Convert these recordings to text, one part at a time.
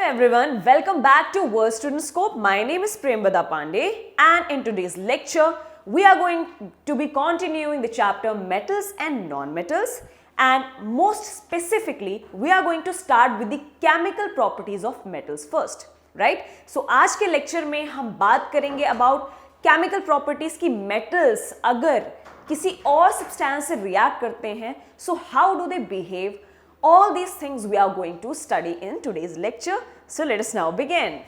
everyone, welcome back to World Student Scope. My name is Prembada Pandey and in today's lecture, we are going to be continuing the chapter Metals and Non-Metals, and most specifically, we are going to start with the chemical properties of metals first, right? So आज के lecture में हम बात करेंगे about chemical properties की metals अगर किसी और substance से react करते हैं, so how do they behave? All these things we are going to study in today's lecture. So let us now begin.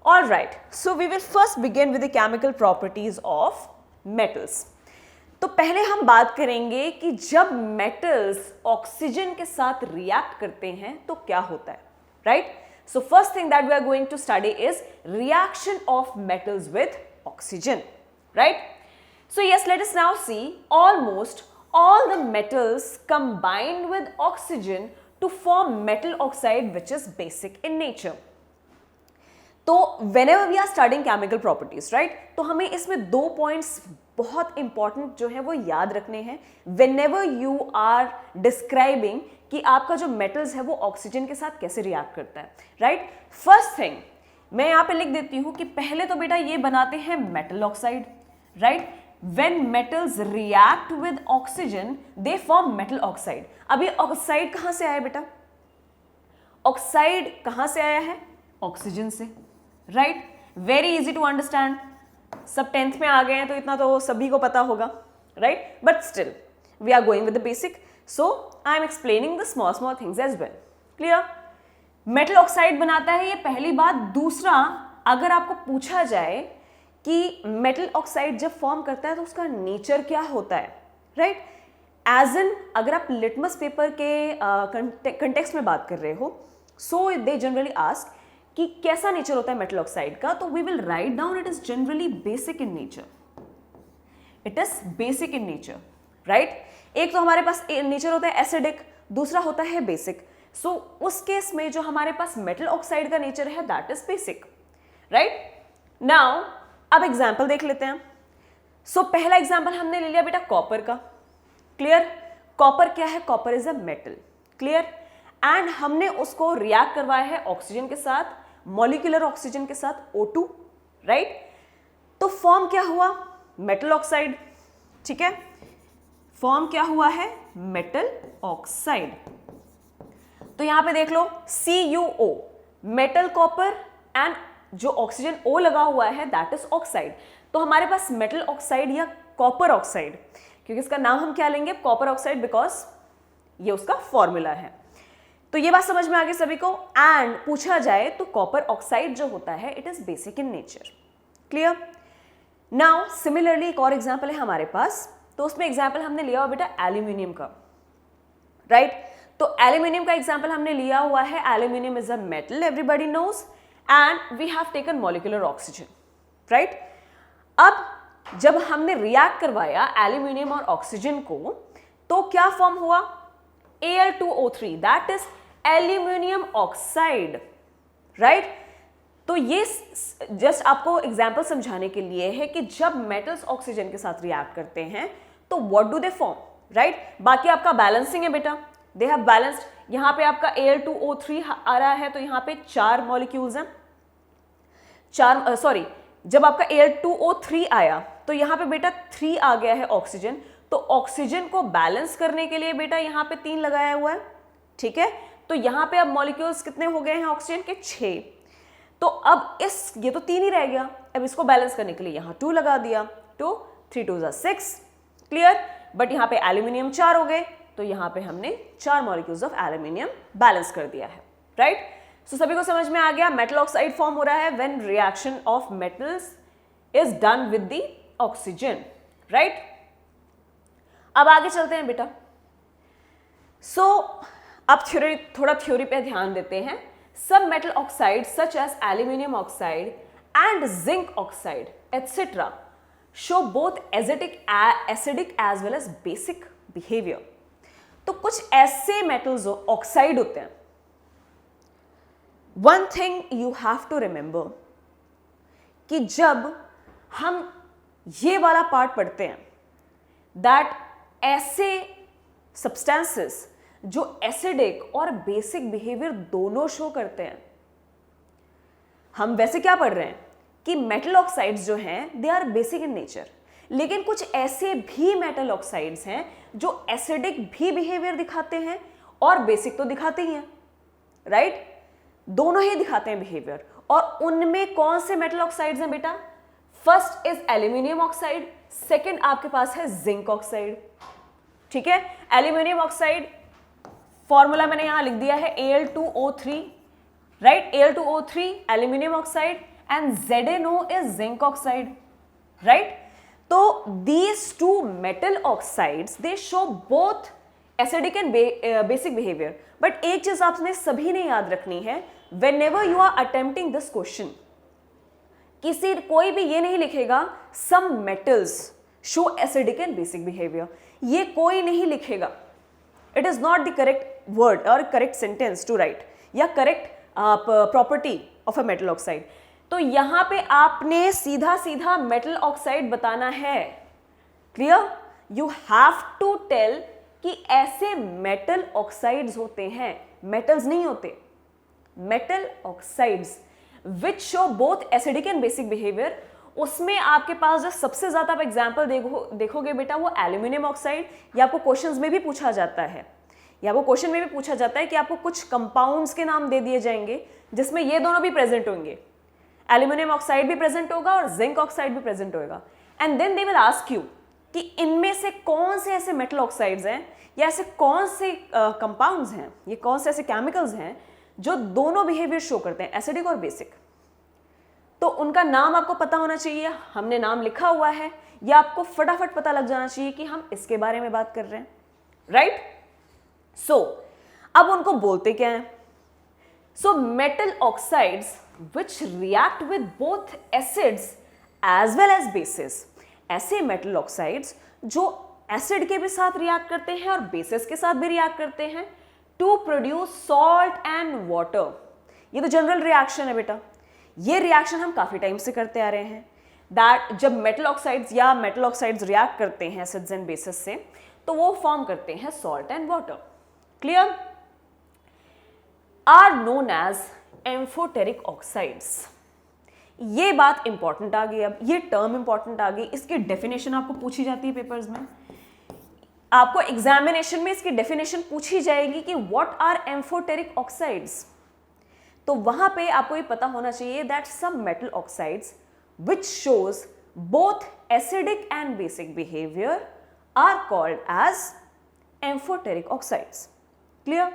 Alright, so we will first begin with the chemical properties of metals. तो पहले हम बात करेंगे कि जब metals oxygen के साथ react करते हैं तो क्या होता है, right? So first thing that we are going to study is reaction of metals with oxygen, right? So yes, let us now see almost all the metals combined with oxygen to form metal oxide, which is basic in nature. तो whenever we are studying chemical properties, right? तो हमें इसमें दो points बहुत important जो है वो याद रखने हैं whenever you are describing कि आपका जो metals है वो oxygen के साथ कैसे react करता है, right? First thing, मैं यहाँ पे लिख देती हूँ कि पहले तो बेटा ये बनाते हैं metal oxide, right? When metals react with oxygen, they form metal oxide. अभी oxide कहाँ से आया बेटा? Oxide कहाँ से आया है? Oxygen से, right? Very easy to understand. सब 10th में आ गए हैं तो इतना तो सभी को पता होगा, right? But still, we are going with the basic. So I am explaining the small things as well. Clear? Metal oxide बनाता है ये पहली बात. दूसरा, अगर आपको पूछा जाए कि मेटल ऑक्साइड जब फॉर्म करता है तो उसका नेचर क्या होता है, राइट? एज एन अगर आप लिटमस पेपर के कंटेक्स्ट में बात कर रहे हो, सो दे जनरली आस्क कि कैसा नेचर होता है मेटल ऑक्साइड का, तो we will write down it is generally basic in nature. It is basic in nature, right? एक तो हमारे पास नेचर होता है एसिडिक, दूसरा होता है बेसिक. सो उस केस में जो हमारे पास मेटल ऑक्साइड का नेचर है that is basic, right? Now अब एग्जाम्पल देख लेते हैं. सो पहला एग्जाम्पल हमने ले लिया बेटा कॉपर का. क्लियर? कॉपर क्या है? Copper is a metal. Clear? And हमने उसको रिएक्ट करवाया है ऑक्सीजन के साथ, मॉलिक्यूलर ऑक्सीजन के साथ O2, राइट? तो फॉर्म क्या हुआ? Metal oxide. ठीक है, फॉर्म क्या हुआ है? Metal oxide. तो यहां पे देख लो CuO, मेटल कॉपर, एंड जो ऑक्सीजन O लगा हुआ है दैट इज ऑक्साइड. तो हमारे पास मेटल ऑक्साइड या कॉपर ऑक्साइड, क्योंकि इसका नाम हम क्या लेंगे? कॉपर ऑक्साइड, बिकॉज ये उसका फॉर्मूला है. तो ये बात समझ में आ गई सभी को. एंड पूछा जाए तो कॉपर ऑक्साइड जो होता है it is basic in nature. Clear? Now similarly एक और एग्जाम्पल है हमारे पास. तो उसमें एग्जाम्पल हमने लिया हुआ बेटा एल्यूमिनियम का, राइट? तो एल्यूमिनियम का एग्जाम्पल हमने लिया हुआ है. Aluminium is a metal, everybody knows, and we have taken molecular oxygen, right? अब जब हमने रिएक्ट करवाया एल्यूमिनियम और ऑक्सीजन को तो क्या फॉर्म हुआ? Al2O3, that is aluminium oxide, right? तो ये जस्ट आपको एग्जांपल समझाने के लिए है कि जब मेटल्स ऑक्सीजन के साथ रिएक्ट करते हैं तो what do they form, right? बाकी आपका बैलेंसिंग है बेटा, दे हैव बैलेंस्ड. यहां पे आपका Al2O3 आ रहा है तो यहां पे 4 मॉलिक्यूल्स हैं. जब आपका Al2O3 आया तो यहां पे बेटा 3 आ गया है ऑक्सीजन. तो ऑक्सीजन को बैलेंस करने के लिए बेटा यहां पे 3 लगाया हुआ है. ठीक है, तो यहां पे अब मॉलिक्यूल्स कितने हो गए हैं ऑक्सीजन के? 6. तो अब ये तो 3 ही रह गया. अब इसको बैलेंस करने के लिए यहां 2 लगा दिया. 2 3 2 6. क्लियर? बट यहां पे एल्यूमिनियम 4 हो गए तो यहां पे हमने 4 मॉलिक्यूल्स ऑफ एल्यूमिनियम बैलेंस कर दिया है, राइट? सो सभी को समझ में आ गया मेटल ऑक्साइड फॉर्म हो रहा है when reaction of metals is done with the oxygen, right? अब आगे चलते हैं बेटा. सो अब थोड़ा थ्योरी पे ध्यान देते हैं. सब metal oxide such as aluminium oxide and zinc oxide etcetera show both acidic as well as basic behaviour. तो कुछ ऐसे मेटल्स ऑक्साइड होते हैं. One thing you have to remember कि जब हम ये वाला पार्ट पढ़ते हैं दैट ऐसे सब्सटेंसेस जो एसिडिक और बेसिक बिहेवियर दोनों शो करते हैं। हम वैसे क्या पढ़ रहे हैं कि मेटल ऑक्साइड्स जो हैं they are basic in nature, लेकिन कुछ ऐसे भी मेटल ऑक्साइड्स हैं जो एसिडिक भी बिहेवियर दिखाते हैं और बेसिक तो दिखाते ही हैं, राइट? दोनों ही दिखाते हैं बिहेवियर। और उनमें कौन से मेटल ऑक्साइड्स हैं बेटा? First is aluminium oxide, second आपके पास है जिंक ऑक्साइड। ठीक है, एल्यूमिनियम ऑक्साइड फॉर्मूला मैंने यहां लिख दिया है Al2O3, right? Al2O3 aluminium oxide and ZnO is zinc oxide, right? तो these two metal oxides they show both acidic and basic behavior, but एक चीज आपने सभी ने याद रखनी है, whenever you are attempting this question, कोई भी ये नहीं लिखेगा some metals show acidic and basic behavior, ये कोई नहीं लिखेगा। It is not the correct word or correct sentence to write या correct property of a metal oxide। तो यहां पे आपने सीधा सीधा मेटल ऑक्साइड बताना है। Clear? You have to tell कि ऐसे मेटल ऑक्साइड्स होते हैं, मेटल्स नहीं होते, metal oxides which show both acidic and basic behaviour. उसमें आपके पास जो सबसे ज्यादा आप एग्जाम्पल देखोगे बेटा वो एल्यूमिनियम ऑक्साइड, या आपको क्वेश्चंस में भी पूछा जाता है, या वो क्वेश्चन में भी पूछा जाता है कि आपको कुछ कंपाउंड्स के नाम दे दिए जाएंगे जिसमें ये दोनों भी प्रेजेंट होंगे, एल्यूमिनियम ऑक्साइड भी प्रेजेंट होगा और जिंक ऑक्साइड भी प्रेजेंट होगा। And then they will ask you कि इनमें से कौन से ऐसे मेटल ऑक्साइड्स हैं या ऐसे कौन से कंपाउंड्स हैं, ये कौन से ऐसे केमिकल्स हैं जो दोनों बिहेवियर शो करते हैं, एसिडिक और बेसिक। तो उनका नाम आपको पता होना चाहिए, हमने नाम लिखा हुआ है, या आपको फटाफट पता लग जाना चाहिए कि हम इसके बारे में बात कर रहे हैं, राइट? सो अब उनको बोलते क्या हैं? So metal oxides which react with both acids as well as bases, ऐसे मेटल ऑक्साइड्स जो एसिड के भी साथ रिएक्ट करते हैं और बेसिस के साथ भी रिएक्ट करते हैं to produce salt and water. ये तो जनरल रिएक्शन है बेटा, ये रिएक्शन हम काफी टाइम से करते आ रहे हैं, दैट जब मेटल ऑक्साइड्स या मेटल ऑक्साइड्स रिएक्ट करते हैं एसिड्स एंड बेसिस से तो वो फॉर्म करते हैं salt and water. Clear? Are known as amphoteric oxides. ये बात इंपॉर्टेंट आ गई, अब ये टर्म इंपॉर्टेंट आ गई, इसकी डेफिनेशन आपको पूछी जाती है पेपर्स में, आपको एग्जामिनेशन में इसकी डेफिनेशन पूछी जाएगी कि व्हाट आर एम्फोटेरिक ऑक्साइड्स। तो वहां पे आपको ये पता होना चाहिए that some metal oxides which shows both acidic and basic behaviour are called as amphoteric oxides. Clear?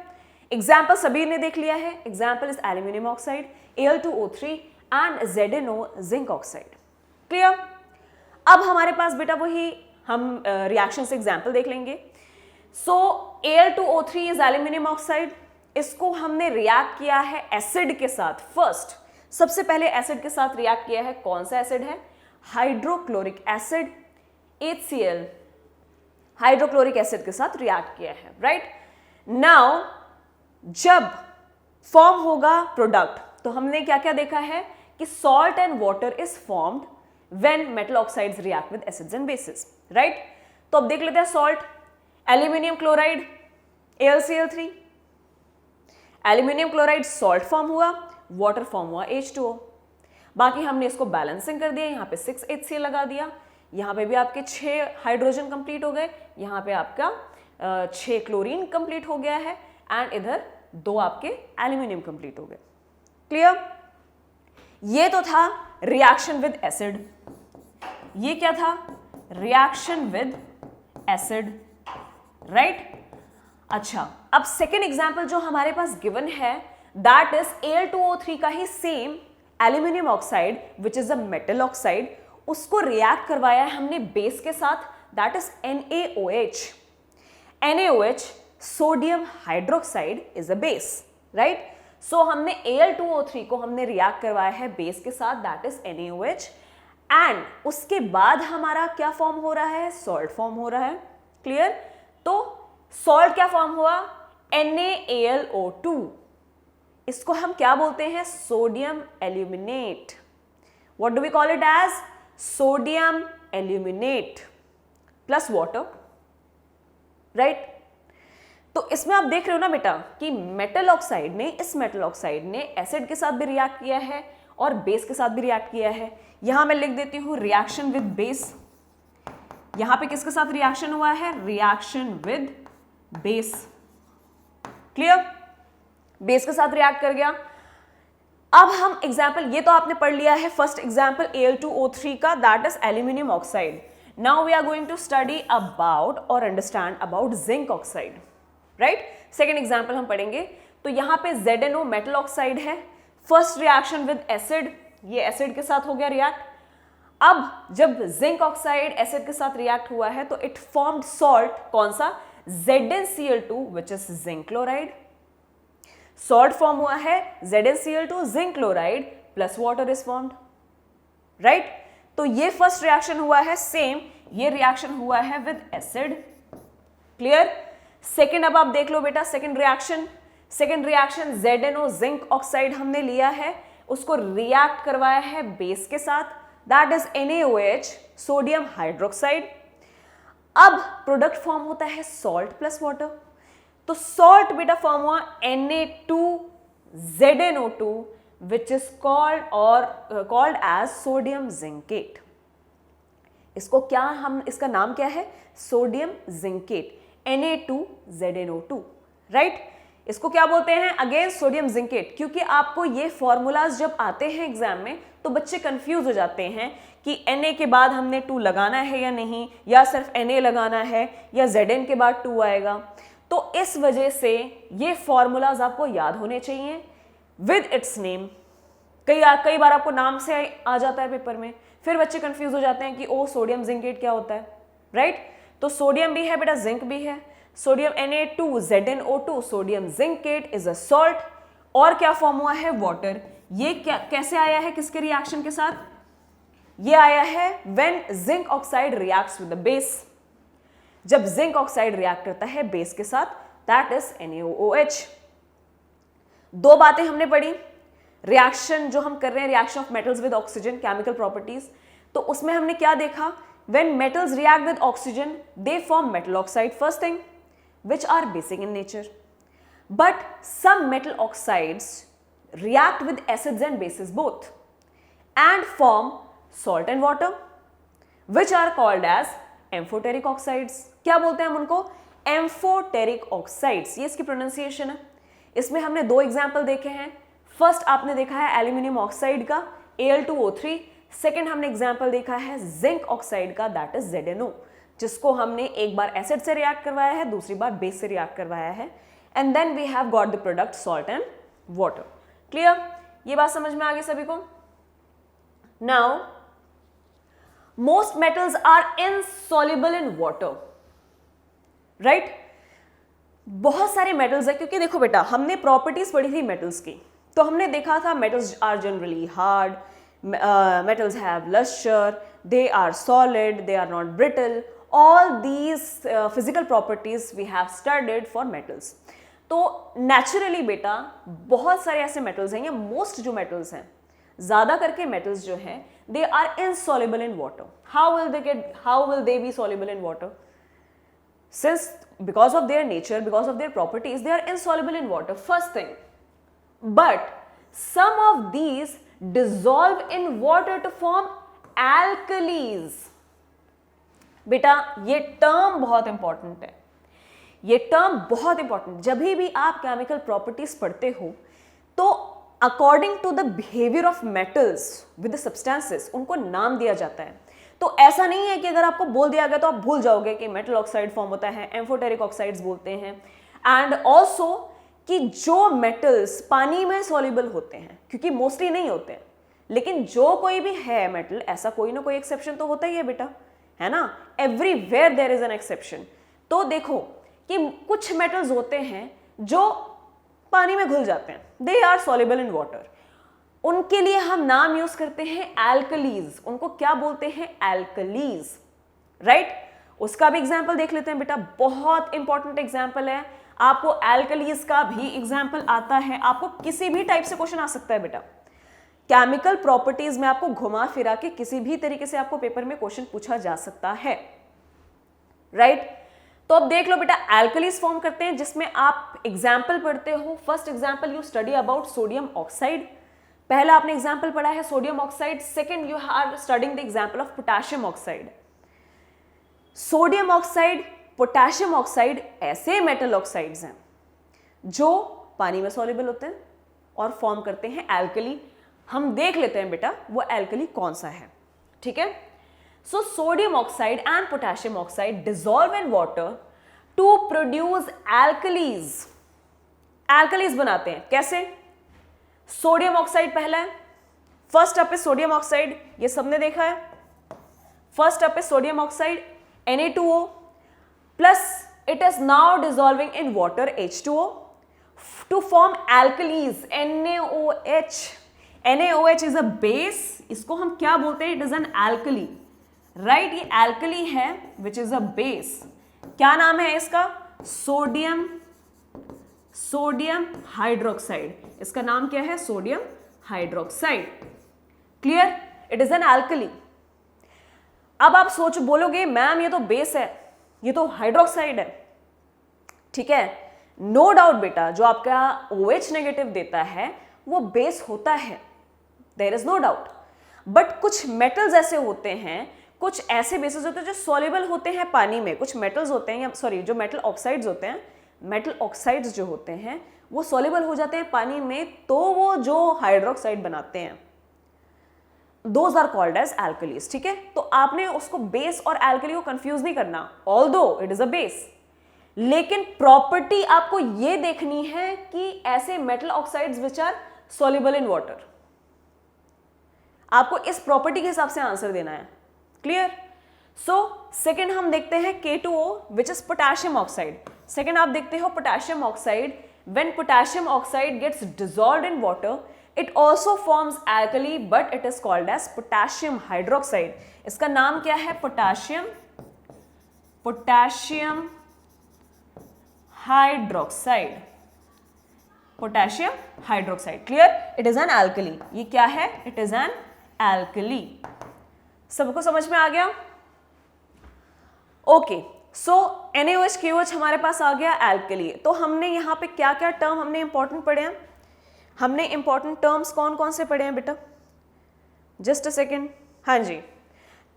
Example सभी ने देख लिया है, example is aluminium oxide, Al2O3 and ZnO zinc oxide. Clear? अब हमारे पास बेटा वही हम रिएक्शन से एग्जाम्पल देख लेंगे। सो Al2O3 इज एल्यूमिनियम ऑक्साइड, इसको हमने रिएक्ट किया है एसिड के साथ। फर्स्ट सबसे पहले एसिड के साथ रिएक्ट किया है, कौन सा एसिड है? Hydrochloric acid, HCl hydrochloric acid के साथ रिएक्ट किया है, राइट? नाउ जब फॉर्म होगा प्रोडक्ट तो हमने क्या क्या देखा है कि salt and water is formed when metal oxides react with acids and bases, right? तो अब देख लेते हैं salt, aluminium chloride AlCl3, aluminium chloride salt form हुआ, वाटर फॉर्म हुआ H2O। बाकी हमने इसको बैलेंसिंग कर दिया, यहाँ पे 6 HCl लगा दिया, यहाँ पे भी आपके 6 हाइड्रोजन कंप्लीट हो गए, यहाँ पे आपका 6 क्लोरीन कंप्लीट हो गया है एंड इधर 2 आपके एल्यूमिनियम कंप्लीट हो गए। क्लियर? ये तो था रिएक्शन विद एसिड। ये क्या था? Reaction with acid, right? अच्छा, अब सेकेंड एग्जाम्पल जो हमारे पास गिवन है दैट इज Al2O3 का ही same aluminium oxide which is a metal oxide, उसको रिएक्ट करवाया है हमने बेस के साथ, that is NaOH। NaOH sodium hydroxide is a base, right? So हमने Al2O3 को हमने रिएक्ट करवाया है बेस के साथ, दैट इज NaOH, एंड उसके बाद हमारा क्या फॉर्म हो रहा है? सॉल्ट फॉर्म हो रहा है। क्लियर? तो सॉल्ट क्या फॉर्म हुआ? NaAlO2, इसको हम क्या बोलते हैं? Sodium aluminate. What do we call it as? Sodium aluminate plus water, right? तो इसमें आप देख रहे हो ना बेटा कि मेटल ऑक्साइड ने, इस मेटल ऑक्साइड ने एसिड के साथ भी रिएक्ट किया है और बेस के साथ भी रिएक्ट किया है। यहां मैं लिख देती हूं रिएक्शन विद बेस। यहां पे किसके साथ रिएक्शन हुआ है? Reaction with base. Clear? Base के साथ रिएक्ट कर गया। अब हम एग्जाम्पल, ये तो आपने पढ़ लिया है फर्स्ट एग्जाम्पल Al2O3 का, that is aluminium oxide. Now we are going to study about और understand about zinc oxide, right? Second example हम पढ़ेंगे। तो यहां पे ZnO मेटल ऑक्साइड है, फर्स्ट रिएक्शन विद एसिड, ये एसिड के साथ हो गया रिएक्ट। अब जब जिंक ऑक्साइड एसिड के साथ रिएक्ट हुआ है तो इट फॉर्म्ड सॉल्ट, कौन सा? ZnCl2 which is zinc chloride. Salt form हुआ है ZnCl2, zinc chloride plus water is formed, right? तो ये फर्स्ट रिएक्शन हुआ है, सेम ये रिएक्शन हुआ है विद एसिड। क्लियर? सेकेंड अब आप देख लो बेटा, second reaction ZnO zinc oxide हमने लिया है, उसको रिएक्ट करवाया है बेस के साथ, that is NaOH sodium hydroxide. अब प्रोडक्ट फॉर्म होता है सॉल्ट प्लस वाटर। तो सॉल्ट बेटा फॉर्म हुआ Na2ZnO2 which is called as sodium zincate. इसको क्या हम, इसका नाम क्या है? Sodium zincate, Na2ZnO2, right? इसको क्या बोलते हैं? Again sodium zincate. क्योंकि आपको ये फॉर्मूलाज जब आते हैं एग्जाम में तो बच्चे कंफ्यूज हो जाते हैं कि Na के बाद हमने 2 लगाना है या नहीं, या सिर्फ Na लगाना है, या Zn के बाद 2 आएगा। तो इस वजह से ये फॉर्मूलाज आपको याद होने चाहिए विद इट्स नेम। कई बार आपको नाम से आ जाता है पेपर में, फिर बच्चे कंफ्यूज हो जाते हैं कि ओ सोडियम जिंकेट क्या होता है, राइट? तो सोडियम भी है बेटा, जिंक भी है। Sodium Na2ZnO2 sodium zincate is a salt. और क्या फॉर्म हुआ है? वाटर। ये क्या, कैसे आया है, किसके रिएक्शन के साथ? ये आया है when zinc oxide reacts with the base. जब जिंक ऑक्साइड रिएक्ट करता है बेस के साथ, दैट इज NaOH। 2 बातें हमने पढ़ी। रिएक्शन जो हम कर रहे हैं, reaction of metals with oxygen, chemical properties, तो उसमें हमने क्या देखा? When metals react with oxygen they form metal oxide first thing which are basic in nature, but some metal oxides react with acids and bases both and form salt and water which are called as amphoteric oxides। क्या बोलते हैं हम उनको? amphoteric oxides, ये इसकी pronunciation है। इसमें हमने 2 एग्जाम्पल देखे हैं। फर्स्ट आपने देखा है एल्यूमिनियम ऑक्साइड का Al2O3, सेकेंड हमने एग्जाम्पल देखा है जिंक ऑक्साइड का, दैट इज ZnO, जिसको हमने एक बार एसिड से रिएक्ट करवाया है, दूसरी बार बेस से रिएक्ट करवाया है, and then we have got the product salt and water. Clear? ये बात समझ में आ गई सभी को? Now most metals are insoluble in water, right? बहुत सारे मेटल्स है, क्योंकि देखो बेटा हमने प्रॉपर्टीज पढ़ी थी मेटल्स की, तो हमने देखा था metals are generally hard, metals have luster, they are solid, they are not brittle, all these physical properties we have studied for metals। तो naturally बेटा बहुत सारे ऐसे metals हैं, या most जो metals हैं, ज़्यादा करके metals जो हैं, they are insoluble in water। how will they be soluble in water? Since because of their nature, because of their properties, they are insoluble in water, first thing, but some of these dissolve in water to form alkalis। बेटा ये term बहुत important है, ये term बहुत important. जब भी आप chemical properties पढ़ते हो तो according to the behaviour of metals with the substances उनको नाम दिया जाता है। तो ऐसा नहीं है कि अगर आपको बोल दिया गया तो आप भूल जाओगे कि मेटल ऑक्साइड फॉर्म होता है, एम्फोटेरिक ऑक्साइड्स बोलते हैं, एंड ऑल्सो कि जो मेटल्स पानी में सॉल्युबल होते हैं, क्योंकि मोस्टली नहीं होते हैं, लेकिन जो कोई भी है मेटल, ऐसा कोई ना कोई एक्सेप्शन तो होता ही है बेटा, है ना? Everywhere there is an exception. तो देखो कि कुछ मेटल्स होते हैं जो पानी में घुल जाते हैं, they are soluble in water, उनके लिए हम नाम यूज करते हैं एल्कलीज। उनको क्या बोलते हैं? Alkalis, right? उसका भी एग्जाम्पल देख लेते हैं बेटा, बहुत इंपॉर्टेंट एग्जाम्पल है। आपको एल्कलीज का भी एग्जाम्पल आता है, आपको किसी भी टाइप से क्वेश्चन आ सकता है बेटा। केमिकल प्रॉपर्टीज में आपको घुमा फिरा के किसी भी तरीके से आपको पेपर में क्वेश्चन पूछा जा सकता है, राइट? तो अब देख लो बेटा, एल्कलीज फॉर्म करते हैं जिसमें आप एग्जाम्पल पढ़ते हो. First example you study about sodium oxide. पहला आपने एग्जाम्पल पढ़ा है sodium oxide. Second you are studying the example of potassium oxide. Sodium oxide, potassium oxide ऐसे मेटल ऑक्साइड्स हैं जो पानी में सॉल्युबल होते हैं और फॉर्म करते हैं एल्कली. हम देख लेते हैं बेटा वो एल्कली कौन सा है. ठीक है. So sodium oxide and potassium oxide dissolve in water to produce alkalis. Alkalis बनाते हैं कैसे? सोडियम ऑक्साइड पहला है. First up is sodium oxide, ये सबने देखा है. First up is sodium oxide Na2O plus it is now dissolving in water H2O to form alkalis NaOH. NaOH is a base. इसको हम क्या बोलते हैं? It is an alkali, right? ये alkali है which is a base. क्या नाम है इसका? Sodium hydroxide. इसका नाम क्या है? Sodium hydroxide. Clear? It is an alkali. अब आप सोच बोलोगे मैम ये तो बेस है, ये तो हाइड्रोक्साइड है. ठीक है, नो डाउट बेटा, जो आपका OH नेगेटिव देता है वो बेस होता है, there is no doubt. But कुछ मेटल्स ऐसे होते हैं, कुछ ऐसे बेसिस होते हैं जो सॉल्युबल होते हैं पानी में. कुछ मेटल्स होते हैं, सॉरी जो मेटल ऑक्साइड्स होते हैं, मेटल ऑक्साइड्स जो होते हैं वो सॉल्युबल हो जाते हैं पानी में, तो वो जो हाइड्रोक्साइड बनाते हैं those are called as alkalis. ठीक है, तो आपने उसको बेस और एल्कली को कंफ्यूज नहीं करना, although it is a base. लेकिन प्रॉपर्टी आपको ये देखनी है कि ऐसे metal oxides which are soluble in water, आपको इस प्रॉपर्टी के हिसाब से आंसर देना है. क्लियर? सो सेकेंड हम देखते हैं K2O which is potassium oxide. Second आप देखते हो potassium oxide. When potassium oxide gets dissolved in water it also forms alkali but it is called as potassium hydroxide. इसका नाम क्या है? Potassium hydroxide. Potassium hydroxide. Clear? It is an alkali. ये क्या है? It is an alkali. सबको समझ में आ गया? ओके, सो NaOH KOH हमारे पास आ गया alkali. तो हमने यहाँ पे क्या क्या टर्म हमने इंपॉर्टेंट पढ़े हैं? हमने इंपॉर्टेंट टर्म्स कौन कौन से पढ़े हैं बेटा? Just a second. हाँ जी,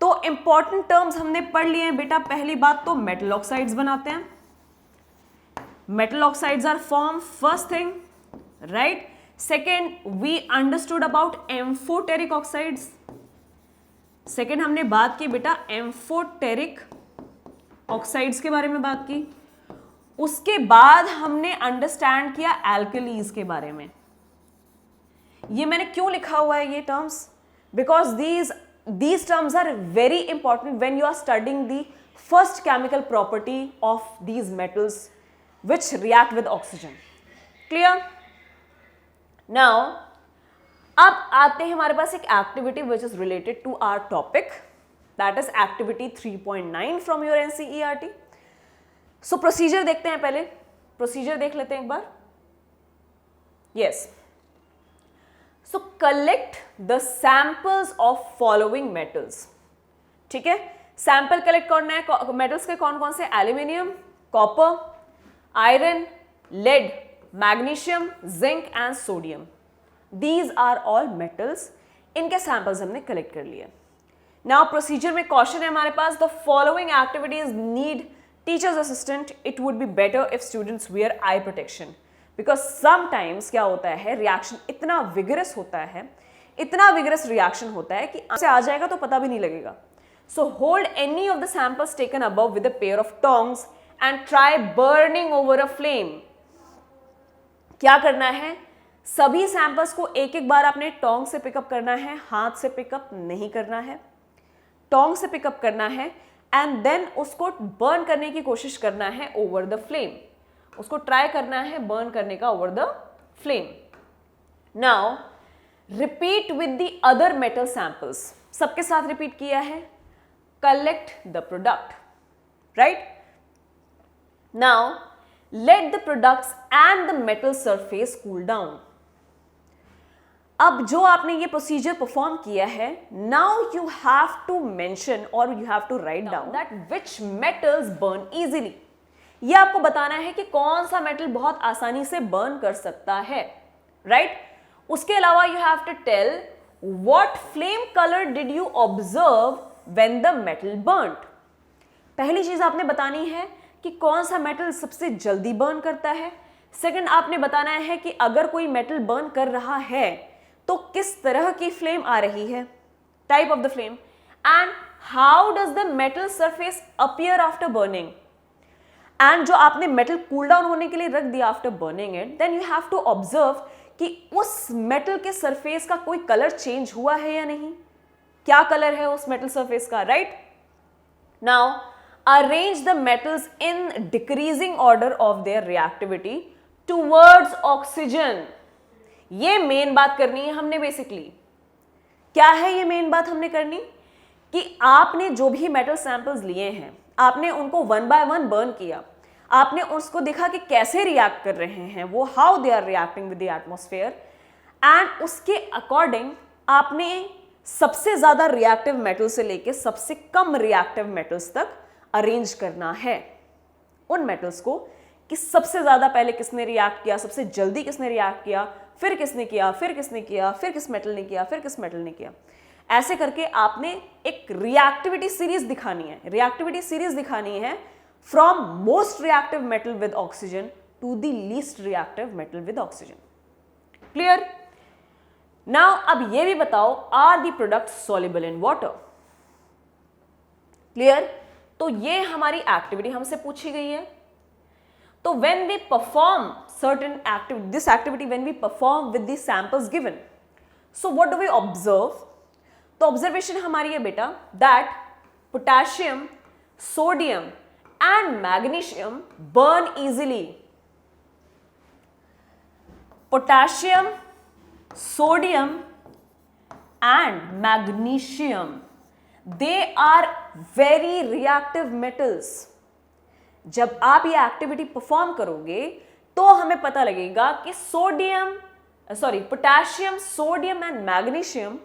तो इंपॉर्टेंट टर्म्स हमने पढ़ लिए हैं बेटा. पहली बात तो मेटल ऑक्साइड्स बनाते हैं. Metal oxides are form, first thing, right. Second we understood about amphoteric oxides. Second हमने बात की बेटा एम्फोटेरिक ऑक्साइड्स के बारे में बात की. उसके बाद हमने अंडरस्टैंड किया एल्कलीज के बारे में. ये मैंने क्यों लिखा हुआ है ये terms? Because these terms are very important when you are studying the first chemical property of these metals which react with oxygen. Clear? Now, अब आते हैं हमारे पास एक activity which is related to our topic, that is activity 3.9 from your NCERT. So procedure देखते हैं. पहले procedure देख लेते हैं एक बार. Yes. So collect the samples of following metals. ठीक है, सैंपल कलेक्ट करना है मेटल्स के. कौन कौन से? Aluminium, copper, iron, lead, magnesium, zinc and sodium. These are all metals. इनके सैंपल्स हमने कलेक्ट कर लिए. नाउ प्रोसीजर में क्वेश्चन है हमारे पास, the following activities need teachers assistant. It would be better if students wear eye protection, because sometimes क्या होता है, रिएक्शन इतना विगरस होता है, इतना विगरस रिएक्शन होता है कि से आ जाएगा तो पता भी नहीं लगेगा. So hold any of the samples taken above with a pair of tongs and try burning over a flame. क्या करना है? सभी सैंपल्स को एक एक बार आपने टोंग से पिकअप करना है, हाथ से पिकअप नहीं करना है. टोंग से पिकअप करना है एंड देन उसको बर्न करने की कोशिश करना है ओवर द फ्लेम. उसको ट्राई करना है बर्न करने का over the flame. Now repeat with the other metal samples. सबके साथ रिपीट किया है. Collect the product, right. Now let the products and the metal surface cool down. अब जो आपने ये प्रोसीजर परफॉर्म किया है, now you have to mention और you have to write down that which metals burn easily. ये आपको बताना है कि कौन सा मेटल बहुत आसानी से बर्न कर सकता है, राइट? उसके अलावा you have to tell what flame colour did you observe when the metal burned. पहली चीज आपने बतानी है कि कौन सा मेटल सबसे जल्दी बर्न करता है। सेकंड, आपने बताना है कि अगर कोई मेटल बर्न कर रहा है तो किस तरह की फ्लेम आ रही है, type of the flame, and how does the metal surface appear after burning. And जो आपने मेटल कूल डाउन होने के लिए रख दिया after burning it, then you have to observe कि उस मेटल के सरफेस का कोई कलर चेंज हुआ है या नहीं, क्या कलर है उस मेटल सरफेस का, right? Now arrange the metals in decreasing order of their reactivity towards oxygen. ये मेन बात करनी है हमने बेसिकली। क्या है ये मेन बात हमने करनी? कि आपने जो भी मेटल सैंपल्स लिए हैं, आपने उनको वन बाय वन बर्न किया, आपने उसको देखा कि कैसे रिएक्ट कर रहे हैं वो, how they are reacting with the atmosphere, and उसके अकॉर्डिंग आपने सबसे ज्यादा रिएक्टिव मेटल से लेके सबसे कम रिएक्टिव मेटल्स तक अरेंज करना है उन मेटल्स को, कि सबसे ज्यादा पहले किसने रिएक्ट किया, सबसे जल्दी किसने रिएक्ट किया, फिर किसने किया, फिर किसने किया, फिर किस मेटल ने किया, फिर किस मेटल ने किया। ऐसे करके आपने एक रिएक्टिविटी सीरीज दिखानी है। रिएक्टिविटी सीरीज दिखानी है from most reactive metal with oxygen to the least reactive metal with oxygen. Clear? Now अब ये भी बताओ, are the product soluble in water? Clear? तो ये हमारी एक्टिविटी हमसे पूछी गई है। तो when we perform certain activity, this activity when we perform with the samples given, so what do we observe? तो ऑब्जर्वेशन हमारी है बेटा that potassium, sodium and magnesium burn easily. Potassium, sodium and magnesium, they are very reactive metals. जब आप ये activity perform करोगे तो हमें पता लगेगा कि potassium, sodium and magnesium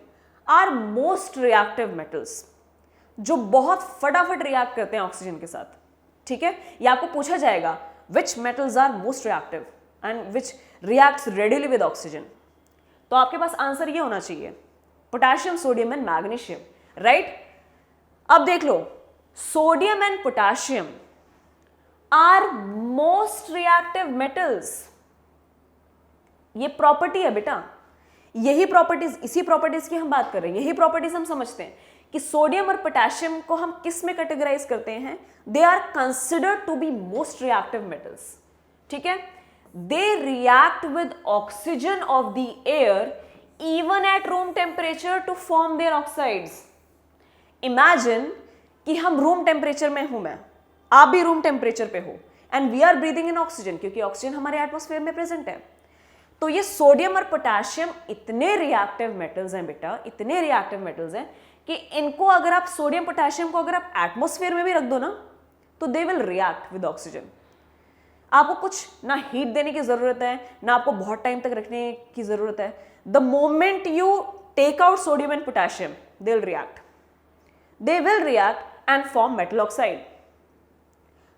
are most reactive metals, जो बहुत फटाफट रिएक्ट करते हैं ऑक्सीजन के साथ। ठीक है, ये आपको पूछा जाएगा which metals are most reactive and which reacts readily with oxygen. तो आपके पास आंसर ये होना चाहिए, potassium, sodium and magnesium, right? अब देख लो, sodium and potassium are most reactive metals. ये प्रॉपर्टी है बेटा, यही प्रॉपर्टीज, इसी प्रॉपर्टीज की हम बात कर रहे हैं, यही प्रॉपर्टीज हम समझते हैं कि सोडियम और पोटेशियम को हम किस में कैटेगराइज करते हैं? They are considered to be most reactive metals. ठीक है, they react with oxygen of the air even at room temperature to form their oxides. Imagine कि हम रूम टेम्परेचर में हूं, मैं, आप भी रूम टेम्परेचर पे हो, and we are breathing in oxygen, क्योंकि ऑक्सीजन हमारे एटमॉस्फेयर में प्रेजेंट है। तो ये सोडियम और पोटेशियम इतने रिएक्टिव मेटल्स हैं बेटा, इतने रिएक्टिव मेटल्स हैं कि इनको अगर आप, सोडियम पोटेशियम को अगर आप एटमॉस्फेयर में भी रख दो ना, तो दे विल रिएक्ट विद ऑक्सीजन। आपको कुछ ना हीट देने की जरूरत है, ना आपको बहुत टाइम तक रखने की जरूरत है। The moment you take out sodium and potassium, they will react and form metal oxide.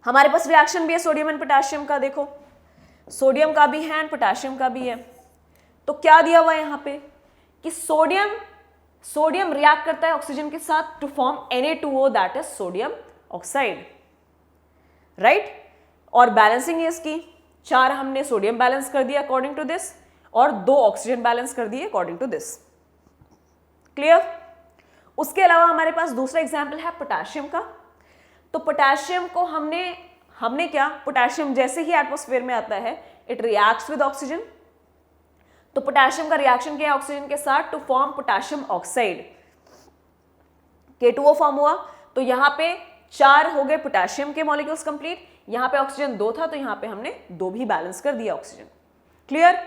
हमारे पास रिएक्शन भी है सोडियम एंड पोटेशियम का, देखो सोडियम का भी है एंड पोटेशियम का भी है। तो क्या दिया हुआ है यहां पे कि सोडियम रिएक्ट करता है ऑक्सीजन के साथ to form Na2O, that is sodium oxide, right? और बैलेंसिंग है इसकी, 4 हमने सोडियम बैलेंस कर दिया अकॉर्डिंग टू दिस, और 2 ऑक्सीजन बैलेंस कर दिए अकॉर्डिंग टू दिस। क्लियर? उसके अलावा हमारे पास दूसरा एग्जाम्पल है पोटेशियम का। तो पोटेशियम को हमने क्या, पोटेशियम जैसे ही एटमॉस्फेयर में आता है, इट रिएक्ट्स विद ऑक्सीजन। तो पोटेशियम का रिएक्शन क्या है ऑक्सीजन के साथ? To form potassium oxide, K2O form हुआ। तो यहां पे 4 हो गए पोटेशियम के मॉलिक्यूल्स कंप्लीट, यहां पे ऑक्सीजन 2 था, तो यहां पे हमने 2 भी बैलेंस कर दिया ऑक्सीजन। क्लियर?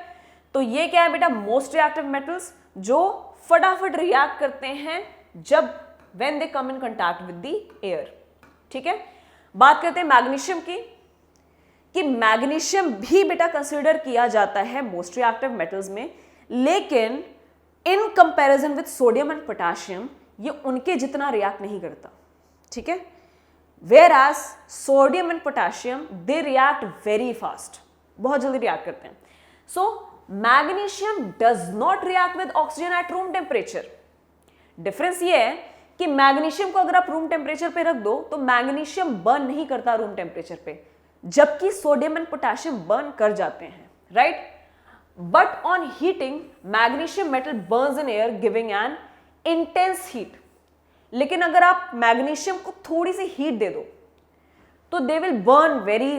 तो ये क्या है बेटा, मोस्ट रिएक्टिव मेटल्स जो फटाफट रिएक्ट करते हैं जब when they come in contact with the air. ठीक है, बात करते हैं मैग्नीशियम की, कि मैग्नीशियम भी बेटा कंसीडर किया जाता है मोस्ट रिएक्टिव मेटल्स में, लेकिन in comparison with sodium and potassium ये उनके जितना रिएक्ट नहीं करता। ठीक है, whereas sodium and potassium they react very fast, बहुत जल्दी रिएक्ट करते हैं. So magnesium does not react with oxygen at room temperature. Difference ये है कि मैग्नीशियम को अगर आप रूम टेम्परेचर पे रख दो तो मैग्नीशियम बर्न नहीं करता रूम टेम्परेचर पे, जबकि सोडियम एंड पोटेशियम बर्न कर जाते हैं, right. But on heating magnesium metal Burns in air giving an intense heat. लेकिन अगर आप मैग्नीशियम को थोड़ी सी हीट दे दो तो they will burn very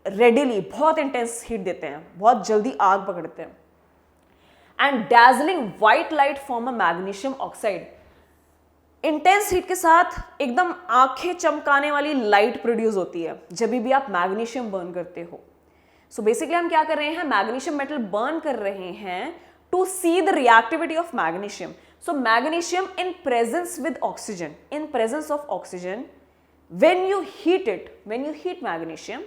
readily, बहुत इंटेंस हीट देते हैं, बहुत जल्दी आग पकड़ते हैं. And dazzling white light form a magnesium oxide. Intense heat के साथ एकदम आंखें चमकाने वाली लाइट प्रोड्यूस होती है जब भी आप मैग्नीशियम बर्न करते हो. सो बेसिकली हम क्या कर रहे हैं, मैग्नीशियम मेटल बर्न कर रहे हैं to see the reactivity of magnesium. So magnesium in presence with oxygen, in presence of oxygen, when you heat magnesium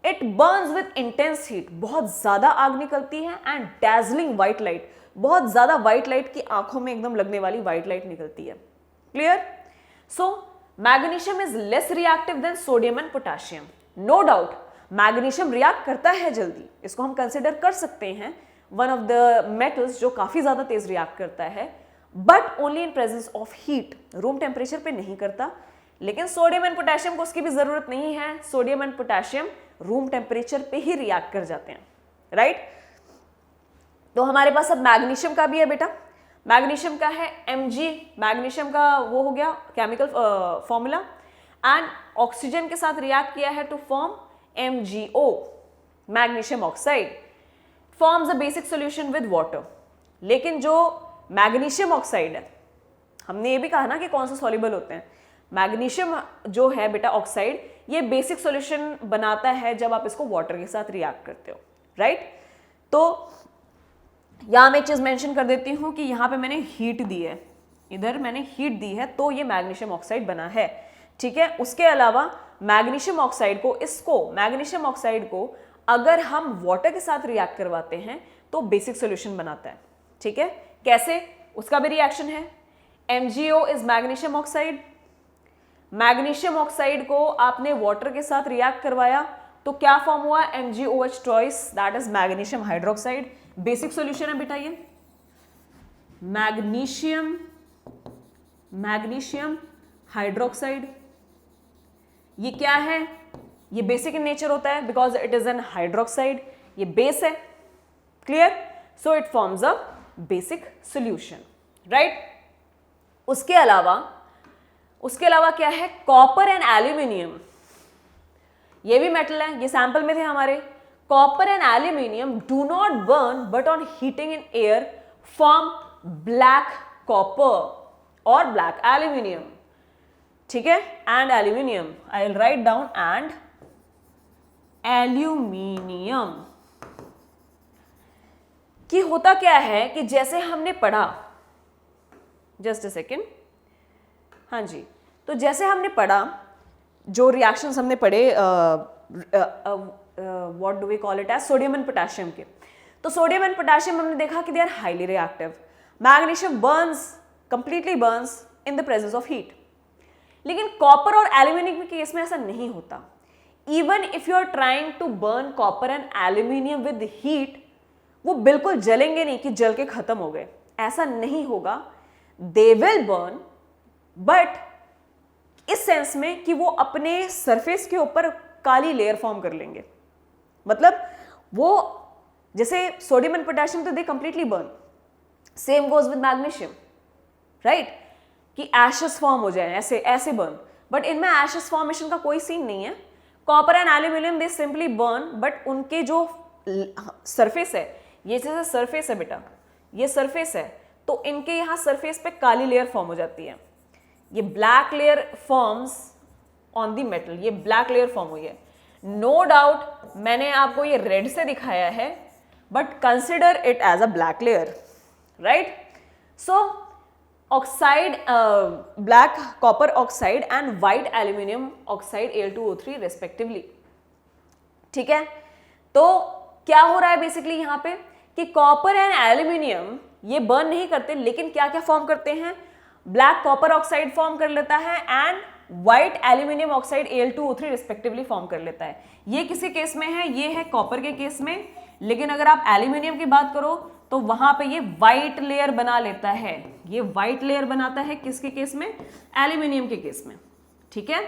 it burns with intense heat, बहुत ज्यादा आग निकलती है. एंड डैजलिंग व्हाइट लाइट, बहुत ज्यादा व्हाइट लाइट की आंखों में एकदम लगने वाली व्हाइट लाइट निकलती है. Clear? So magnesium is less reactive than sodium and potassium. No doubt, magnesium react करता है जल्दी, इसको हम consider कर सकते हैं one of the metals जो काफी ज्यादा तेज react करता है, but only in presence of heat. room temperature पे नहीं करता. लेकिन सोडियम एंड पोटेशियम को उसकी भी जरूरत नहीं है. Sodium and potassium room temperature पे ही रिएक्ट कर जाते हैं, राइट. तो हमारे पास अब मैग्नीशियम का भी है बेटा. मैग्नीशियम का है Mg, मैग्नीशियम का वो हो गया केमिकल फॉर्मूला, एंड ऑक्सीजन के साथ रिएक्ट किया है to form MgO, magnesium oxide. Forms a basic solution with water. लेकिन जो मैग्नीशियम ऑक्साइड है, हमने ये भी कहा ना कि कौन सा सॉल्युबल होते हैं. मैग्नीशियम जो है बेटा ऑक्साइड, ये बेसिक सॉल्यूशन बनाता है जब आप इसको वाटर के साथ रिएक्ट करते हो, राइट. तो यहां मैं एक चीज मेंशन कर देती हूं कि यहां पे मैंने हीट दी है, इधर मैंने हीट दी है, तो ये मैग्नीशियम ऑक्साइड बना है, ठीक है. उसके अलावा मैग्नीशियम ऑक्साइड को अगर हम वाटर के साथ रिएक्ट करवाते हैं तो बेसिक सॉल्यूशन बनाता है, ठीक है. कैसे, उसका भी रिएक्शन है. MgO is magnesium oxide. Magnesium oxide को आपने वाटर के साथ रिएक्ट करवाया तो क्या फॉर्म हुआ, MgOH twice, that is magnesium hydroxide. Basic solution है बेटा ये मैग्नीशियम हाइड्रोक्साइड. ये क्या है, ये बेसिक इन नेचर होता है because it is an hydroxide. ये बेस है, clear. So it forms a basic solution, right. उसके अलावा क्या है, कॉपर एंड एल्यूमिनियम. ये भी मेटल है, ये सैंपल में थे हमारे. Copper and aluminium do not burn, but on heating in air form black copper or black aluminium. ठीक है, and aluminium. I'll write down and aluminium. कि होता क्या है कि जैसे हमने पढ़ा, just a second, हाँ जी, तो जैसे हमने पढ़ा, जो रिएक्शंस हमने पढ़े what do we call it as sodium and potassium के, तो सोडियम एंड पोटेशियम हमने देखा कि they are highly reactive. Magnesium completely burns in the presence of heat. लेकिन कॉपर और एल्यूमिनियम के केस में ऐसा नहीं होता. Even if you are trying to burn copper and aluminium with heat, वो बिल्कुल जलेंगे नहीं कि जल के खत्म हो गए, ऐसा नहीं होगा. दे विल बर्न, बट इस सेंस में कि वो अपने सरफेस के ऊपर काली लेयर फॉर्म कर लेंगे. मतलब वो जैसे सोडियम एंड पोटेशियम तो दे completely burn, same goes with magnesium, right, कि एशेस फॉर्म हो जाए, ऐसे बर्न. बट इनमें एशेस फॉर्मेशन का कोई सीन नहीं है. Copper and aluminium they simply burn, but उनके जो सरफेस है, ये जैसे सरफेस है बेटा, ये सरफेस है, तो इनके यहाँ सरफेस पे काली लेयर फॉर्म हो जाती है. ये black layer forms on the metal, ये ब्लैक लेयर फॉर्म हुई है. नो डाउट मैंने आपको ये रेड से दिखाया है, but consider it as a black layer, right. So oxide, black copper oxide and white aluminium oxide Al2O3 respectively, ठीक है. तो क्या हो रहा है बेसिकली यहाँ पे कि कॉपर एंड एल्यूमिनियम ये बर्न नहीं करते, लेकिन क्या क्या फॉर्म करते हैं, ब्लैक कॉपर ऑक्साइड फॉर्म कर लेता है and white aluminium oxide Al2O3 respectively form कर लेता है। ये किसी केस में है, ये है कॉपर के केस में, लेकिन अगर आप एल्यूमिनियम की बात करो तो वहां पे ये व्हाइट लेयर बना लेता है। ये व्हाइट लेयर बनाता है किसके केस में? एल्यूमिनियम के केस में। ठीक है,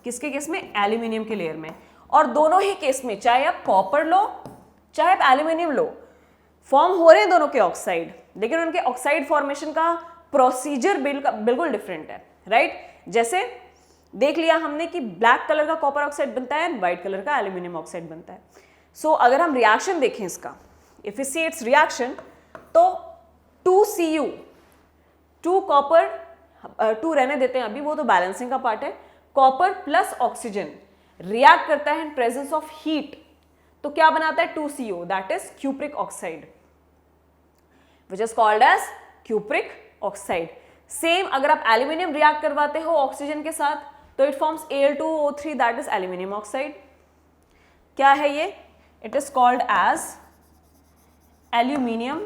किसके केस में? एल्यूमिनियम के लेयर में। और दोनों ही केस में, चाहे आप कॉपर लो चाहे आप एल्यूमिनियम लो, फॉर्म हो रहे हैं दोनों के ऑक्साइड, लेकिन उनके ऑक्साइड फॉर्मेशन का प्रोसीजर बिल्कुल डिफरेंट है। राइट, जैसे देख लिया हमने कि ब्लैक कलर का कॉपर ऑक्साइड बनता है, व्हाइट कलर का एल्यूमिनियम ऑक्साइड बनता है। सो अगर हम रिएक्शन देखें इसका, if you see it's reaction, तो 2Cu 2 कॉपर 2 रहने देते हैं अभी, वो तो बैलेंसिंग का पार्ट है। कॉपर प्लस ऑक्सीजन रिएक्ट करता है इन प्रेजेंस ऑफ हीट, तो क्या बनाता है? 2Cu, that is cupric oxide, which is called as cupric oxide. Same अगर आप एल्यूमिनियम रिएक्ट करवाते हो ऑक्सीजन के साथ, तो it forms Al2O3, that is aluminium oxide. क्या है ये? It is called as aluminium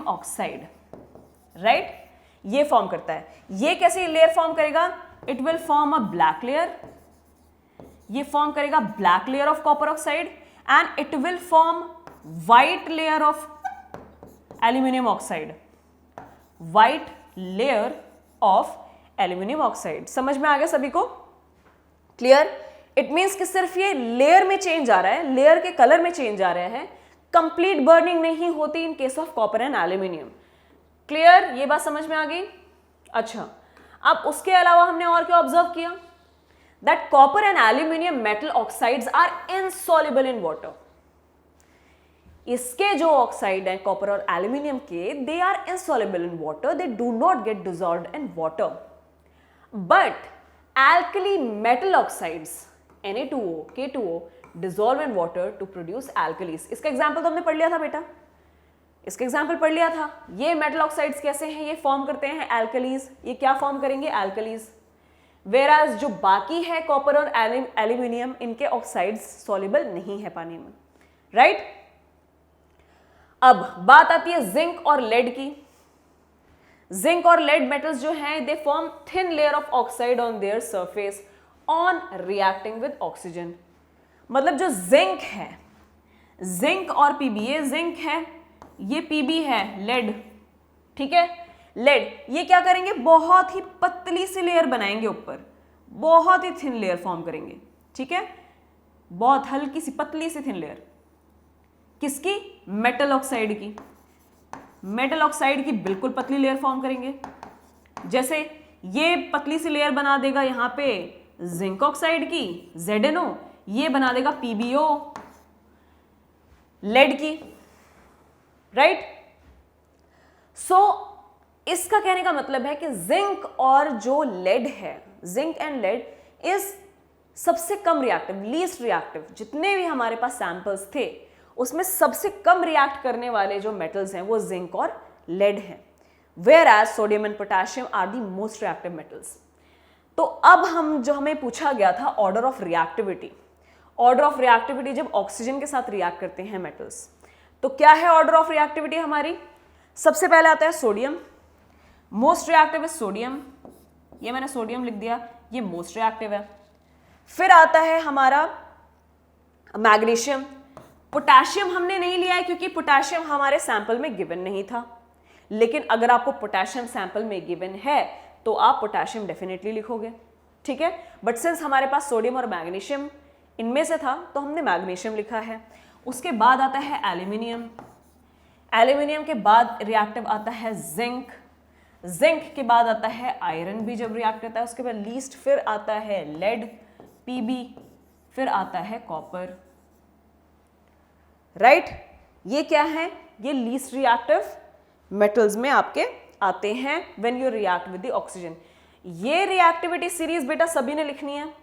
oxide. Right, ये फॉर्म करता है। ये कैसे लेयर फॉर्म करेगा? It will form a black layer, ये फॉर्म करेगा black layer of copper oxide, and it will form white layer of aluminium oxide, white layer of aluminium oxide. समझ में आ गया सभी को? क्लियर? इट मीन्स कि सिर्फ ये लेयर में चेंज आ रहा है, लेयर के कलर में चेंज आ रहा है, कंप्लीट बर्निंग नहीं होती in case of copper and aluminium. Clear? ये बात समझ में आ गई? अच्छा, अब उसके अलावा हमने और क्या ऑब्जर्व किया? That copper and aluminium metal oxides are insoluble in water. इसके जो ऑक्साइड है कॉपर और एल्यूमिनियम के, they are insoluble in water, they do not get dissolved in water. But alkali metal oxides Na2O, K2O dissolve in water to produce alkalis। इसका example तो हमने पढ़ लिया था बेटा, इसका एग्जाम्पल पढ़ लिया था। ये मेटल ऑक्साइड्स कैसे हैं? ये फॉर्म करते हैं एल्कलीज। ये क्या फॉर्म करेंगे? एल्कलीज। वेराज जो बाकी है कॉपर और एल्यूमिनियम, इनके ऑक्साइड्स सॉल्युबल नहीं है पानी में। राइट, अब बात आती है जिंक और लेड की। जिंक और लेड मेटल्स जो हैं, they form thin layer of oxide on their surface on reacting with oxygen. मतलब जो जिंक है, जिंक और पीबी, ये जिंक है, ये पीबी है, लेड। ठीक है, लेड, ये क्या करेंगे? बहुत ही पतली सी लेयर बनाएंगे ऊपर, बहुत ही थिन लेयर फॉर्म करेंगे। ठीक है, बहुत हल्की सी पतली सी थिन लेयर। किसकी? मेटल ऑक्साइड की। मेटल ऑक्साइड की बिल्कुल पतली लेयर फॉर्म करेंगे। जैसे ये पतली सी लेयर बना देगा यहां पे जिंक ऑक्साइड की, ZnO, ये बना देगा PbO लेड की। राइट, सो इसका कहने का मतलब है कि जिंक और जो लेड है, जिंक एंड लेड इज सबसे कम रिएक्टिव, लीस्ट रिएक्टिव। जितने भी हमारे पास सैंपल्स थे उसमें सबसे कम रिएक्ट करने वाले जो मेटल्स हैं वो जिंक और लेड हैं। Whereas sodium and potassium are the most reactive metals. तो अब हमें पूछा गया था order of reactivity. Order of reactivity जब ऑक्सीजन के साथ रिएक्ट करते हैं मेटल्स, तो क्या है ऑर्डर ऑफ रिएक्टिविटी हमारी? सबसे पहले आता है sodium, most reactive is sodium, ये मैंने सोडियम लिख दिया, ये मोस्ट रिएक्टिव है। फिर आता है हमारा मैग्नीशियम। पोटेशियम हमने नहीं लिया है क्योंकि पोटेशियम हमारे सैंपल में गिवन नहीं था, लेकिन अगर आपको पोटेशियम सैंपल में गिवन है तो आप पोटेशियम डेफिनेटली लिखोगे। ठीक है, बट सिंस हमारे पास सोडियम और मैग्नीशियम इनमें से था तो हमने मैग्नीशियम लिखा है। उसके बाद आता है एल्यूमिनियम, एल्यूमिनियम के बाद रिएक्टिव आता है जिंक, जिंक के बाद आता है आयरन भी जब रिएक्ट करता है, उसके बाद लीस्ट फिर आता है लेड, पीबी, फिर आता है कॉपर। राइट, ये क्या है? ये लीस्ट रिएक्टिव मेटल्स में आपके आते हैं when you react with the oxygen. ये रिएक्टिविटी सीरीज बेटा सभी ने लिखनी है,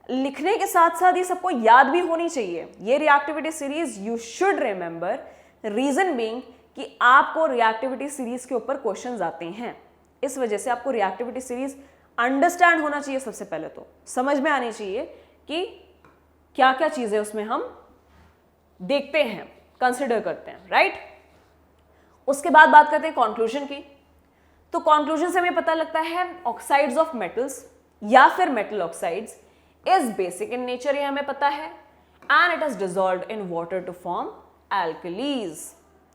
लिखने के साथ साथ ये सबको याद भी होनी चाहिए। ये reactivity series you should remember, reason being कि आपको रिएक्टिविटी सीरीज के ऊपर क्वेश्चंस आते हैं, इस वजह से आपको रिएक्टिविटी सीरीज अंडरस्टैंड होना चाहिए। सबसे पहले तो समझ में आनी चाहिए कि क्या क्या चीजें उसमें हम देखते हैं, कंसिडर करते हैं। राइट, उसके बाद बात करते हैं कंक्लूजन की। तो कंक्लूजन से हमें पता लगता है ऑक्साइड्स ऑफ मेटल्स या फिर metal oxides is basic in nature, ये हमें पता है, and it is dissolved in water to form alkalis.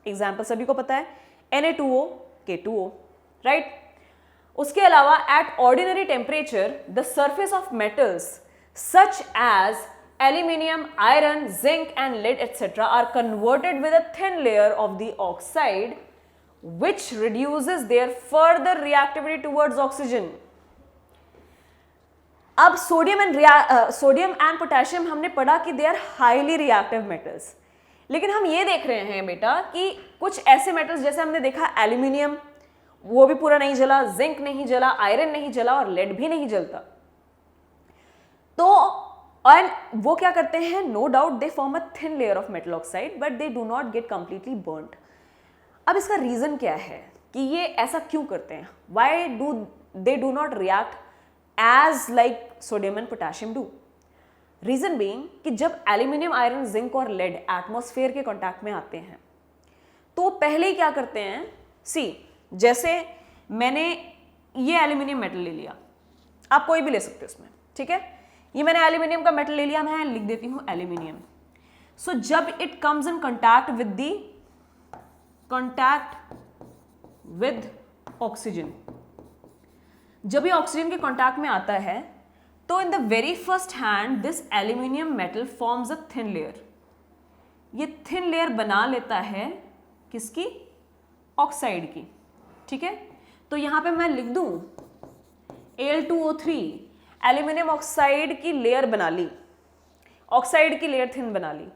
Example सभी को पता है, Na2O, K2O, राइट। उसके अलावा at ordinary temperature the surface of metals such as aluminium, iron, zinc and lead etc. are converted with a thin layer of the oxide which reduces their further reactivity towards oxygen. अब sodium and potassium हमने पढ़ा कि they are highly reactive metals, लेकिन हम ये देख रहे हैं बेटा कि कुछ ऐसे मेटल्स जैसे हमने देखा एल्यूमिनियम, वो भी पूरा नहीं जला, जिंक नहीं जला, आयरन नहीं जला और लेड भी नहीं जलता। तो और वो क्या करते हैं, no doubt they form a thin layer of metal oxide but they do not get completely burned. अब इसका रीजन क्या है कि ये ऐसा क्यों करते हैं, why do they do not react as like sodium and potassium do. Reason being कि जब एल्यूमिनियम, आयरन, जिंक और लेड एटमॉस्फेयर के कांटेक्ट में आते हैं तो पहले ही क्या करते हैं, सी जैसे मैंने ये एल्यूमिनियम मेटल ले लिया, आप कोई भी ले सकते हो इसमें, ठीक है, ये मैंने एल्यूमिनियम का मेटल ले लिया, मैं लिख देती हूं एल्यूमिनियम। सो जब it comes in contact with oxygen, जब ये ऑक्सीजन के कांटेक्ट में आता है तो in the very first hand this aluminium metal forms a thin layer. ये थिन लेयर बना लेता है किसकी, ऑक्साइड की, ठीक है। तो यहां पे मैं लिख दूं Al2O3, एल्यूमिनियम ऑक्साइड की लेयर बना ली, ऑक्साइड की लेयर थिन बना ली।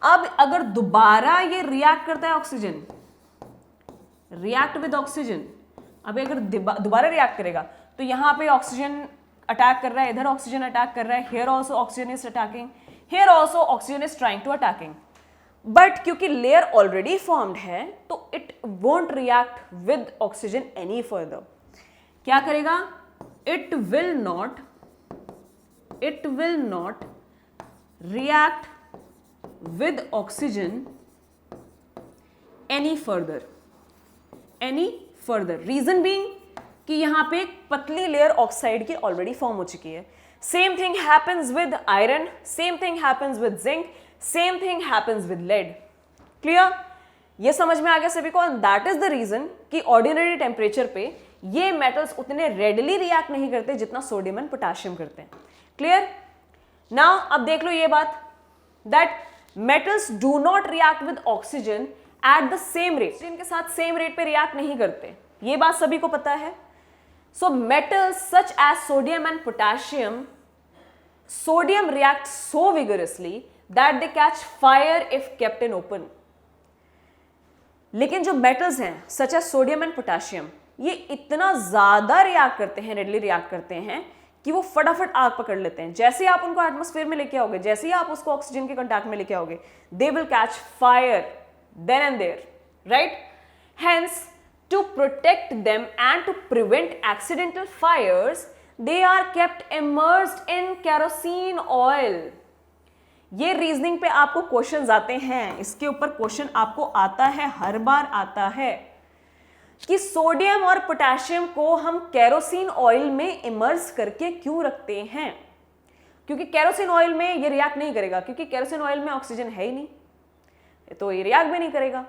अब अगर दोबारा ये रिएक्ट करता है ऑक्सीजन, रिएक्ट विद ऑक्सीजन, अब अगर दोबारा रिएक्ट करेगा तो यहां पे ऑक्सीजन अटैक कर रहा है, इधर ऑक्सीजन अटैक कर रहा है, here also oxygen is attacking, here also oxygen is trying to attacking, but क्योंकि लेयर ऑलरेडी फॉर्म्ड है तो it won't react with oxygen any further. क्या करेगा, it will not react with oxygen any further. Reason being कि यहां पे एक पतली लेयर ऑक्साइड की ऑलरेडी फॉर्म हो चुकी है। Same thing happens with iron, same thing happens with zinc, same thing happens with lead. Clear, ये समझ में आ गया सभी को। And that is the reason कि ऑर्डिनरी टेम्परेचर पे ये मेटल्स उतने रेडिली रिएक्ट नहीं करते जितना सोडियम एंड पोटेशियम करते हैं। क्लियर, नाउ अब देख लो ये बात, that metals do not react with oxygen at the same rate, इनके साथ सेम रेट पे रिएक्ट नहीं करते, ये बात सभी को पता है। So metals such as sodium and potassium, sodium reacts so vigorously that they catch fire if kept in open. लेकिन जो मेटल्स हैं such as sodium and potassium, ये इतना ज्यादा रिएक्ट करते हैं, रेडली रिएक्ट करते हैं कि वो फटाफट आग पकड़ लेते हैं। जैसे ही आप उनको एटमॉस्फेयर में लेके आओगे, जैसे ही आप उसको ऑक्सीजन के कांटेक्ट में लेके आओगे, they will catch fire then and there, right. Hence to protect them and to prevent accidental fires, they are kept immersed in kerosene oil. ये रीजनिंग पे आपको क्वेश्चंस आते हैं, इसके ऊपर क्वेश्चन आपको आता है, हर बार आता है कि सोडियम और पोटेशियम को हम केरोसिन ऑयल में इमर्स करके क्यों रखते हैं। क्योंकि केरोसिन ऑयल में ये रिएक्ट नहीं करेगा, क्योंकि केरोसिन ऑयल में ऑक्सीजन है ही नहीं, तो ये रिएक्ट भी नहीं करेगा।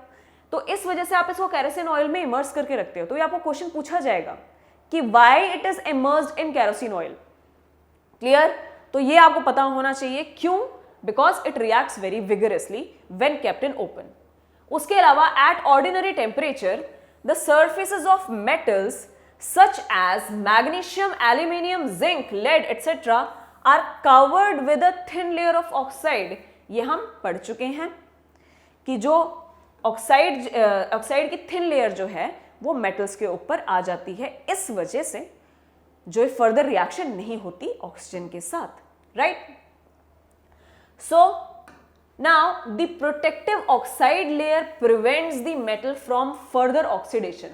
तो इस वजह से आप इसको केरोसिन ऑयल में इमर्स करके रखते हो। तो ये आपको क्वेश्चन पूछा जाएगा कि why it is immersed in kerosene oil. Clear, तो ये आपको पता होना चाहिए क्यों, because it reacts very vigorously when kept in open. उसके अलावा at ordinary temperature the surfaces of metals such as magnesium, aluminium, zinc, lead etcetera are covered with a thin layer of oxide. ये हम पढ़ चुके हैं कि जो oxide की थिन लेयर जो है वो मेटल्स के ऊपर आ जाती है, इस वजह से जो फर्दर रिएक्शन नहीं होती ऑक्सीजन के साथ, right. So now the protective oxide layer prevents the metal from further oxidation.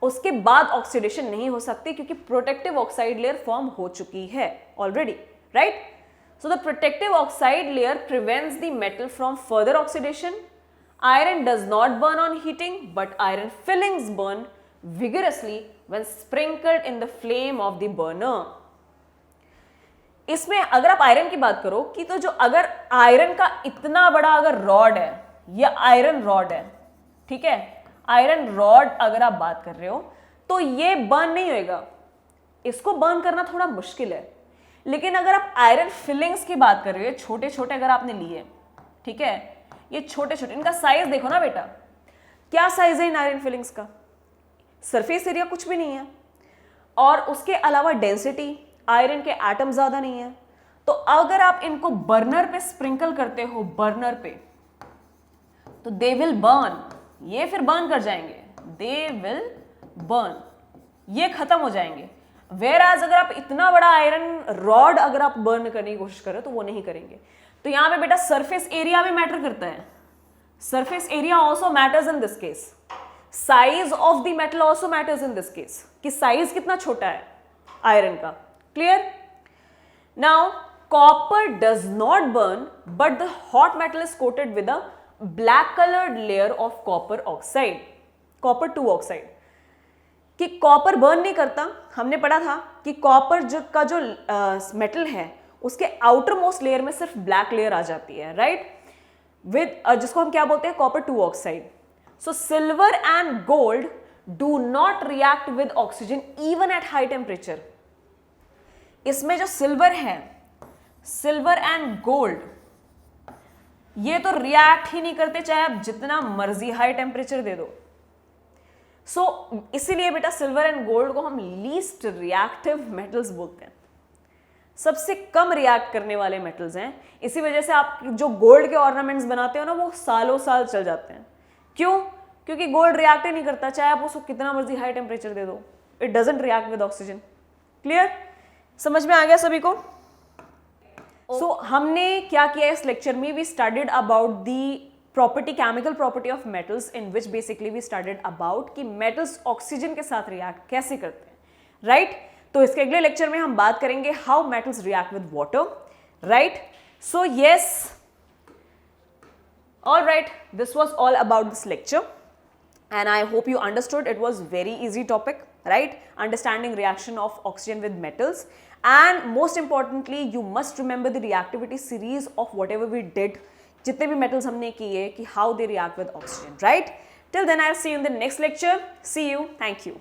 उसके बाद ऑक्सीडेशन नहीं हो सकती क्योंकि प्रोटेक्टिव ऑक्साइड लेयर फॉर्म हो चुकी है already, right. So the protective oxide layer prevents the metal from further oxidation. Iron does not burn on heating, but iron fillings burn vigorously when sprinkled in the flame of the burner. इसमें अगर आप iron की बात करो कि तो जो अगर आयरन का इतना बड़ा अगर रॉड है, या आयरन रॉड है, ठीक है, आयरन रॉड अगर आप बात कर रहे हो तो ये बर्न नहीं होएगा, इसको बर्न करना थोड़ा मुश्किल है। लेकिन अगर आप आयरन फिलिंग्स की बात कर रहे हो, छोटे छोटे अगर आपने लिए, ठीक है, ये छोटे छोटे, इनका साइज देखो ना बेटा, क्या साइज है इन आयरन फिलिंग्स का, सरफेस एरिया कुछ भी नहीं है, और उसके अलावा डेंसिटी, आयरन के एटम ज्यादा नहीं है। तो अगर आप इनको बर्नर पे स्प्रिंकल करते हो, बर्नर पे, तो दे विल बर्न, ये फिर बर्न कर जाएंगे, दे विल बर्न, ये खत्म हो जाएंगे। वेयर एज अगर आप इतना बड़ा आयरन रॉड अगर आप बर्न करने की कोशिश करो तो वो नहीं करेंगे। तो यहां पे बेटा सरफेस एरिया भी मैटर करता है, surface area also matters in this case, size of the metal also matters in this case, कि साइज कितना छोटा है आयरन का। Clear? Now copper does not burn but the hot metal is coated with a black coloured layer of copper oxide, copper 2 oxide. कि copper burn नहीं करता, हमने पढ़ा था कि कॉपर का जो मेटल है उसके आउटर मोस्ट लेयर में सिर्फ ब्लैक लेयर आ जाती है, राइट, विद जिसको हम क्या बोलते हैं, copper 2 oxide. So silver and gold do not react with oxygen even at high temperature. इसमें जो सिल्वर है, सिल्वर एंड गोल्ड, ये तो रिएक्ट ही नहीं करते चाहे आप जितना मर्जी हाई टेम्परेचर दे दो। इसीलिए बेटा सिल्वर एंड गोल्ड को हम लीस्ट रिएक्टिव मेटल्स बोलते हैं, सबसे कम रिएक्ट करने वाले मेटल्स हैं। इसी वजह से आप जो गोल्ड के ऑर्नामेंट्स बनाते हो ना, वो सालों साल चल जाते हैं। क्यों? क्योंकि गोल्ड रिएक्ट ही नहीं करता चाहे आप उसको कितना मर्जी हाई टेम्परेचर दे दो, it doesn't react with oxygen. Clear? समझ में आ गया सभी को? हमने क्या किया इस लेक्चर में, we studied about the property, chemical property of metals, in which basically we studied about कि मेटल्स ऑक्सीजन के साथ रिएक्ट कैसे करते हैं, राइट? तो इसके अगले लेक्चर में हम बात करेंगे how metals react with water, right? So yes, all right, this was all about this lecture and I hope you understood. It was very easy topic, right? Understanding reaction of oxygen with metals, and most importantly you must remember the reactivity series of whatever we did, जितने भी metals हमने किए, कि how they react with oxygen, right? Till then I'll see you in the next lecture. See you. Thank you.